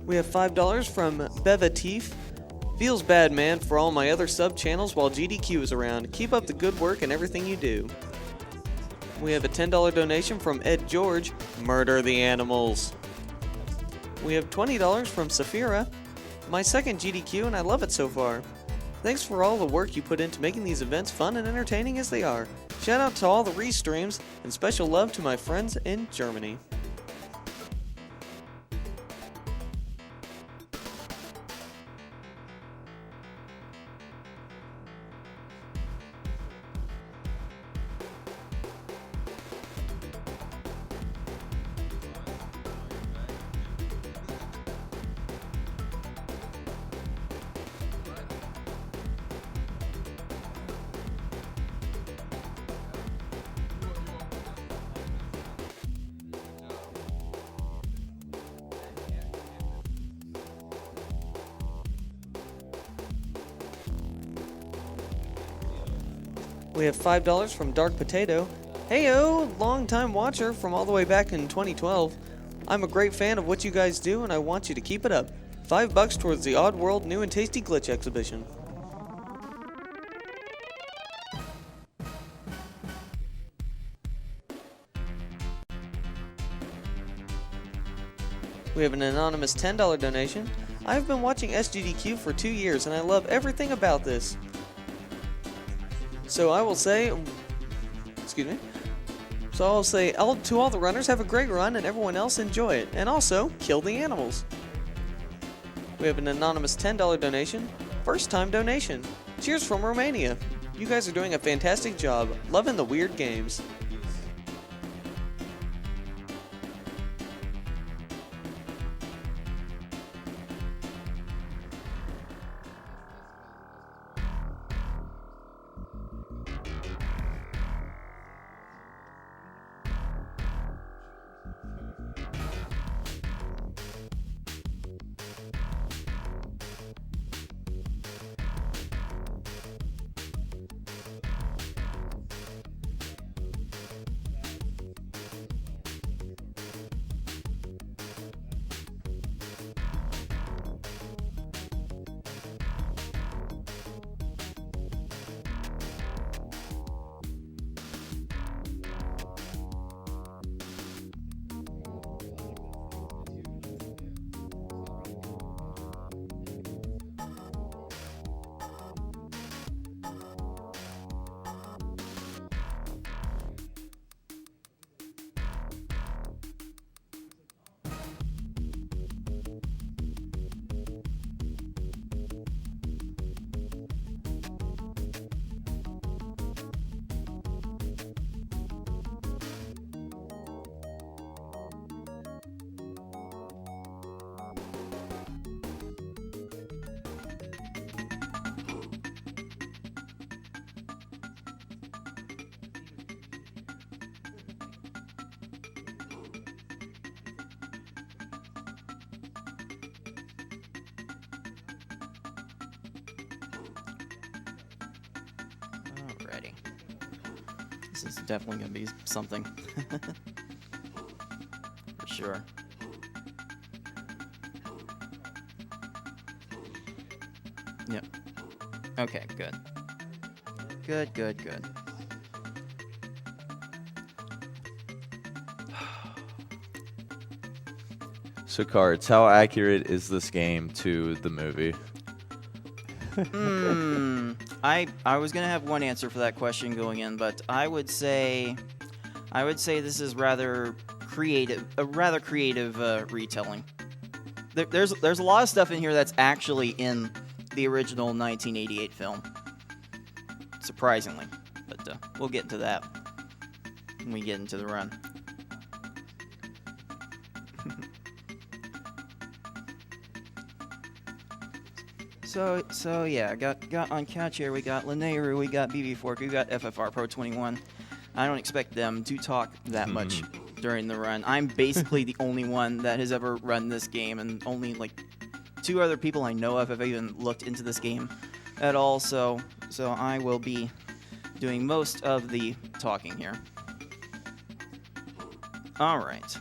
We have $5 from Bevatif. Feels bad, man, for all my other sub-channels while GDQ is around. Keep up the good work and everything you do. We have a $10 donation from Ed George. Murder the animals. We have $20 from Safira. My second GDQ and I love it so far. Thanks for all the work you put into making these events fun and entertaining as they are. Shout out to all the restreams and special love to my friends in Germany. We have $5 from Dark Potato. Heyo, long-time watcher from all the way back in 2012. I'm a great fan of what you guys do and I want you to keep it up. $5 towards the Odd World New and Tasty Glitch exhibition. We have an anonymous $10 donation. I've been watching SGDQ for 2 years and I love everything about this. So I will say, to all the runners, have a great run and everyone else enjoy it. And also, kill the animals. We have an anonymous $10 donation. First time donation. Cheers from Romania. You guys are doing a fantastic job. Loving the weird games. Alrighty. This is definitely going to be something. For sure. Yep. Okay, good. Good. So, Cards, how accurate is this game to the movie? I was gonna have one answer for that question going in, but I would say this is rather creative, a rather creative retelling. There's a lot of stuff in here that's actually in the original 1988 film, surprisingly, but we'll get into that when we get into the run. So yeah, got on couch here. We got Linnea, we got BB4, we got FFR Pro 21. I don't expect them to talk that much during the run. I'm basically the only one that has ever run this game, and only like 2 other people I know of have even looked into this game at all. So I will be doing most of the talking here. All right.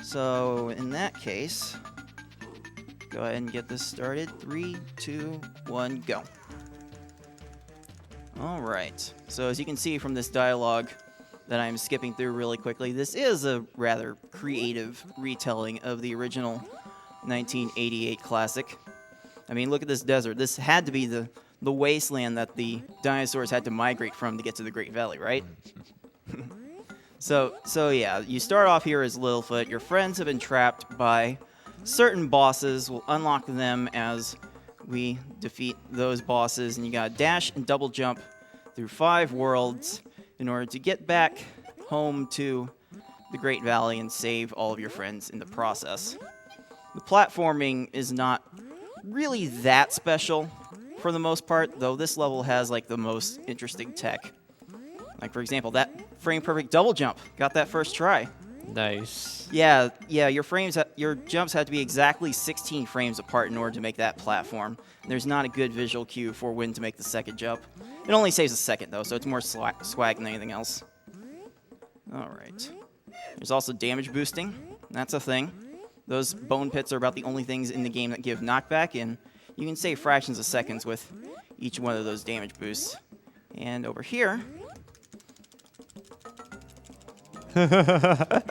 So in that case, go ahead and get this started. 3, 2, 1, go. All right. So as you can see from this dialogue that I'm skipping through really quickly, this is a rather creative retelling of the original 1988 classic. I mean, look at this desert. This had to be the wasteland that the dinosaurs had to migrate from to get to the Great Valley, right? So yeah, you start off here as Littlefoot. Your friends have been trapped by certain bosses. We'll unlock them as we defeat those bosses, and you gotta dash and double jump through 5 worlds in order to get back home to the Great Valley and save all of your friends in the process. The platforming is not really that special for the most part, though this level has like the most interesting tech. Like for example, that frame perfect double jump, got that first try. Nice. Yeah, your jumps had to be exactly 16 frames apart in order to make that platform. There's not a good visual cue for when to make the second jump. It only saves a second though, so it's more swag than anything else. All right. There's also damage boosting. That's a thing. Those bone pits are about the only things in the game that give knockback, and you can save fractions of seconds with each one of those damage boosts. And over here, gonna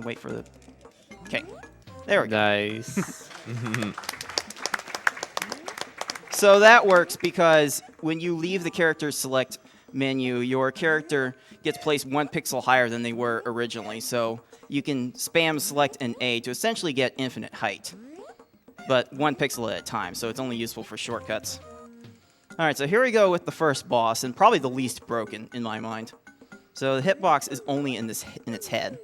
wait for the. Okay, there we go. Nice. So that works because when you leave the character select menu, your character gets placed 1 pixel higher than they were originally. So you can spam select an A to essentially get infinite height, but 1 pixel at a time. So it's only useful for shortcuts. All right, so here we go with the first boss, and probably the least broken in my mind. So the hitbox is only in its head,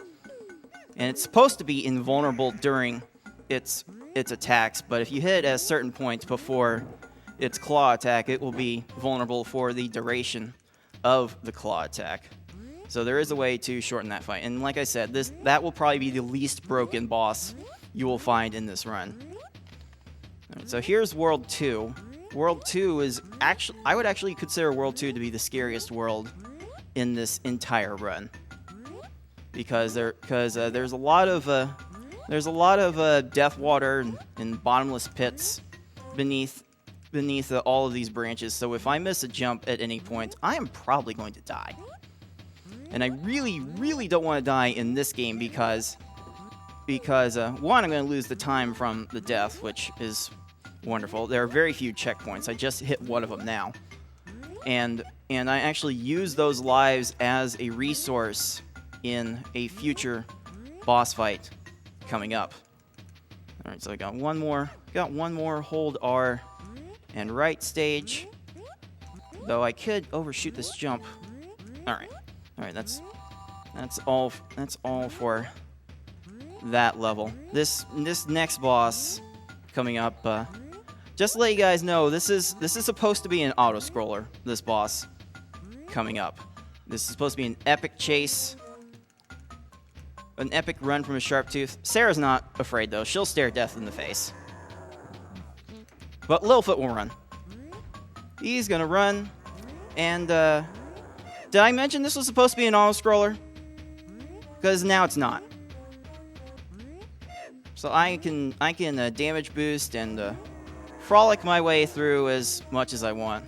and it's supposed to be invulnerable during its attacks. But if you hit it at a certain point before its claw attack, it will be vulnerable for the duration of the claw attack. So there is a way to shorten that fight, and like I said, that will probably be the least broken boss you will find in this run. All right, so here's World 2. World 2 is actually, I would actually consider World 2 to be the scariest world in this entire run, because there's a lot of death water and bottomless pits beneath all of these branches. So if I miss a jump at any point, I am probably going to die. And I really, really don't want to die in this game because one, I'm going to lose the time from the death, which is wonderful. There are very few checkpoints. I just hit one of them now. And I actually use those lives as a resource in a future boss fight coming up. All right, so I got one more hold R and right stage. Though I could overshoot this jump. All right, that's all for that level. This next boss coming up, just to let you guys know, this is supposed to be an auto scroller. This boss coming up. This is supposed to be an epic chase, an epic run from a sharp tooth. Sarah's not afraid though; she'll stare death in the face. But Littlefoot will run. He's gonna run, and did I mention this was supposed to be an auto scroller? Because now it's not. So I can damage boost and frolic my way through as much as I want.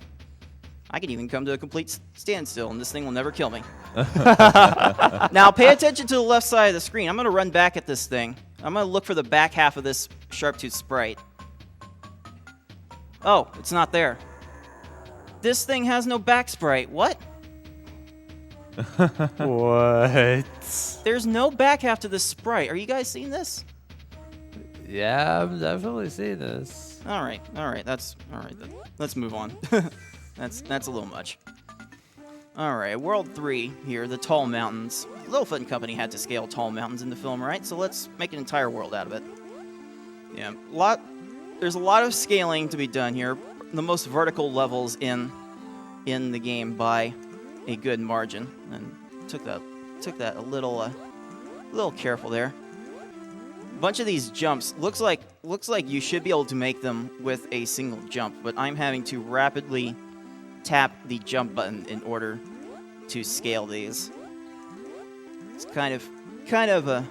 I can even come to a complete standstill, and this thing will never kill me. Now pay attention to the left side of the screen. I'm going to run back at this thing. I'm going to look for the back half of this sharp-tooth sprite. Oh, it's not there. This thing has no back sprite. What? What? There's no back half to this sprite. Are you guys seeing this? Yeah, I'm definitely seeing this. All right. That's all right. Then. Let's move on. That's a little much. All right, World 3 here, the tall mountains. Littlefoot and Company had to scale tall mountains in the film, right? So let's make an entire world out of it. Yeah, there's a lot of scaling to be done here. The most vertical levels in the game by a good margin, and took that a little careful there. A bunch of these jumps looks like you should be able to make them with a single jump, but I'm having to rapidly tap the jump button in order to scale these. It's kind of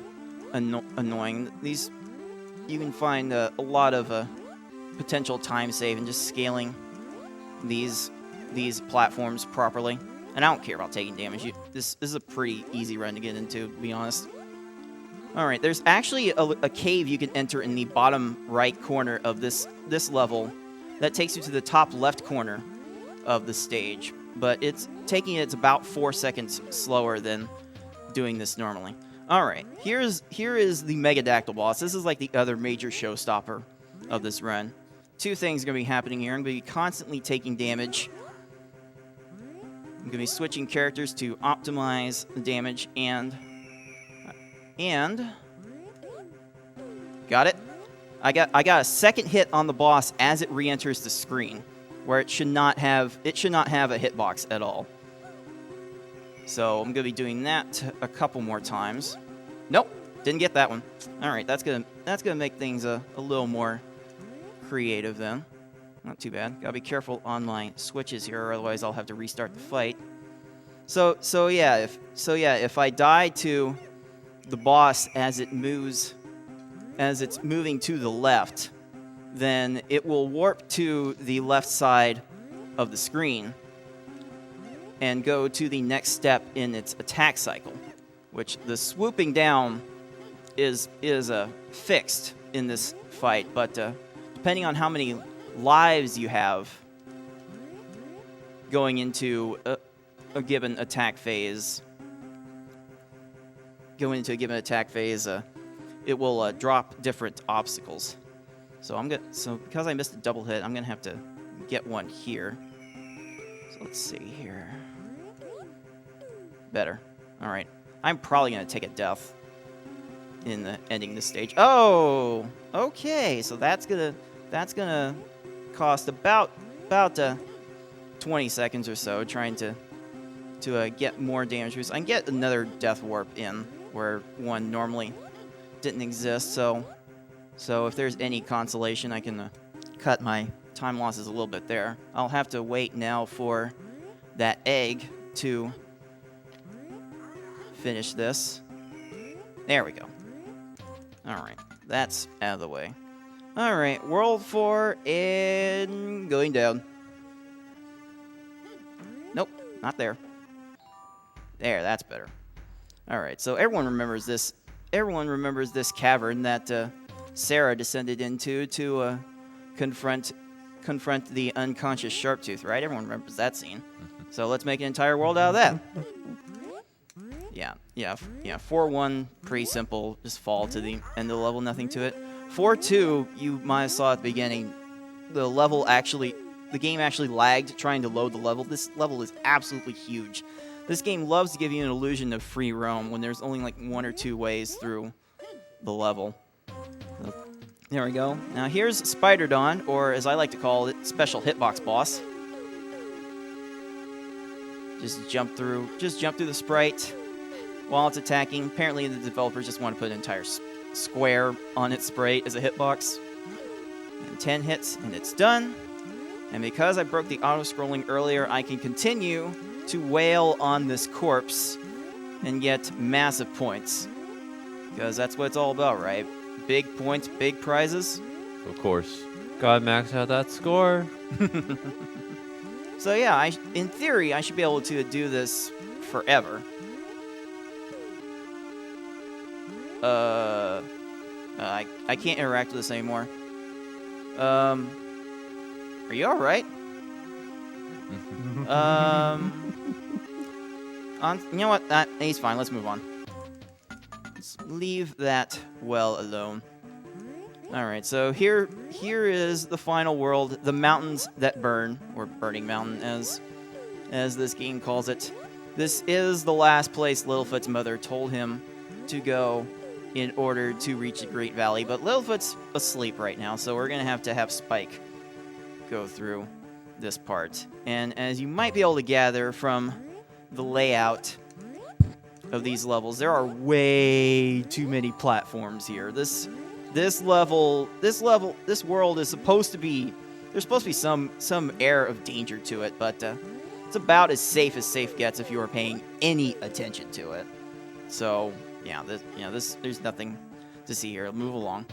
annoying. These you can find a lot of potential time save in just scaling these platforms properly. And I don't care about taking damage. This is a pretty easy run to get into, to be honest. All right, there's actually a cave you can enter in the bottom right corner of this level that takes you to the top left corner of the stage. But it's about 4 seconds slower than doing this normally. All right, here is the Mega Dactyl boss. This is like the other major showstopper of this run. Two things are going to be happening here. I'm going to be constantly taking damage. I'm going to be switching characters to optimize the damage and got it. I got a second hit on the boss as it re-enters the screen, where it should not have a hitbox at all. So I'm gonna be doing that a couple more times. Nope, didn't get that one. All right, that's gonna make things a little more creative then. Not too bad. Gotta be careful on my switches here, or otherwise I'll have to restart the fight. So yeah, if I die to the boss as it's moving to the left, then it will warp to the left side of the screen and go to the next step in its attack cycle, which the swooping down is fixed in this fight, but depending on how many lives you have going into a given attack phase, it will drop different obstacles. So because I missed a double hit, I'm gonna have to get one here. So let's see here. Better. All right. I'm probably gonna take a death in the ending this stage. Oh, okay. So that's gonna cost about 20 seconds or so, trying to get more damage boost. I can get another death warp in where one normally didn't exist. So if there's any consolation, I can cut my time losses a little bit there. I'll have to wait now for that egg to finish this. There we go. All right, that's out of the way. All right, World 4 and going down. Nope, not there. There, that's better. All right, so everyone remembers this. Everyone remembers this cavern that Sarah descended into to confront the unconscious Sharptooth, right? Everyone remembers that scene. So let's make an entire world out of that. Yeah. 4-1, pretty simple. Just fall to the end of the level, nothing to it. 4-2, you might have saw at the beginning, the game actually lagged trying to load the level. This level is absolutely huge. This game loves to give you an illusion of free roam when there's only like 1 or 2 ways through the level. So, there we go. Now here's Spider Dawn, or as I like to call it, Special Hitbox Boss. Just jump through the sprite while it's attacking. Apparently the developers just want to put an entire square on its sprite as a hitbox. And 10 hits, and it's done. And because I broke the auto-scrolling earlier, I can continue to wail on this corpse and get massive points. Because that's what it's all about, right? Big points, big prizes. Of course. Gotta max out that score. So yeah, in theory, I should be able to do this forever. I can't interact with this anymore. Are you all right? You know what? He's fine. Let's move on. Let's leave that well alone. All right. So here is the final world, the mountains that burn, or Burning Mountain, as this game calls it. This is the last place Littlefoot's mother told him to go in order to reach the Great Valley, but Littlefoot's asleep right now, so we're gonna have to have Spike go through this part. And as you might be able to gather from the layout of these levels, there are way too many platforms here. This world is supposed to be, there's supposed to be some air of danger to it, but it's about as safe gets if you are paying any attention to it. So yeah, there's nothing to see here. Move along.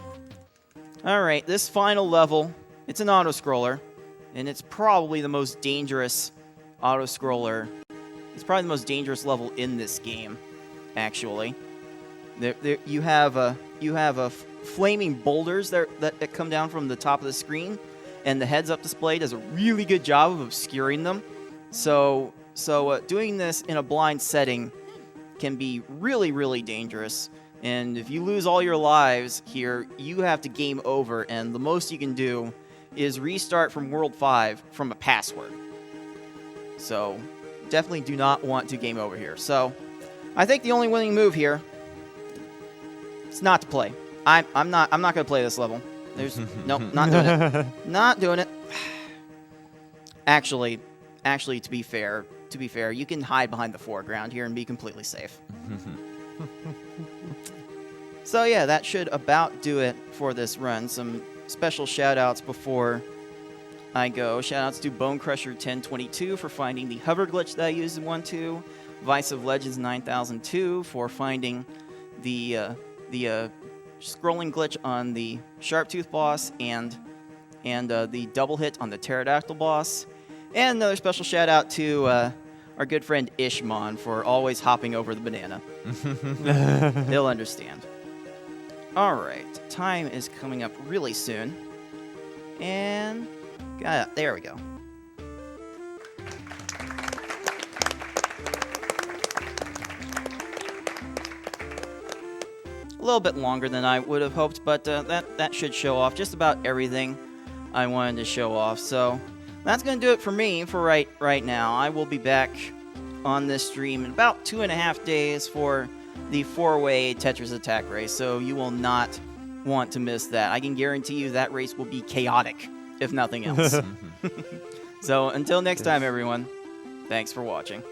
All right, this final level, it's an auto-scroller, and it's probably the most dangerous auto-scroller. It's probably the most dangerous level in this game, actually. You have flaming boulders that come down from the top of the screen, and the heads-up display does a really good job of obscuring them. So doing this in a blind setting can be really, really dangerous. And if you lose all your lives here, you have to game over, and the most you can do is restart from World 5 from a password. So definitely do not want to game over here. So I think the only winning move here is not to play. I'm not going to play this level. Nope, not doing it. Not doing it. Actually, to be fair, you can hide behind the foreground here and be completely safe. So yeah, that should about do it for this run. Some special shout-outs before I go. Shout-outs to Bonecrusher1022 for finding the hover glitch that I used in 1.2, Vice of Legends 9002 for finding the scrolling glitch on the Sharptooth boss and the double hit on the Pterodactyl boss. And another special shout-out to our good friend Ishmon for always hopping over the banana. He'll understand. Alright, time is coming up really soon. And there we go. A little bit longer than I would have hoped, but that should show off just about everything I wanted to show off. So that's going to do it for me for right now. I will be back on this stream in about 2.5 days for the 4-way Tetris Attack race, so you will not want to miss that. I can guarantee you that race will be chaotic, if nothing else. So until next time, everyone, thanks for watching.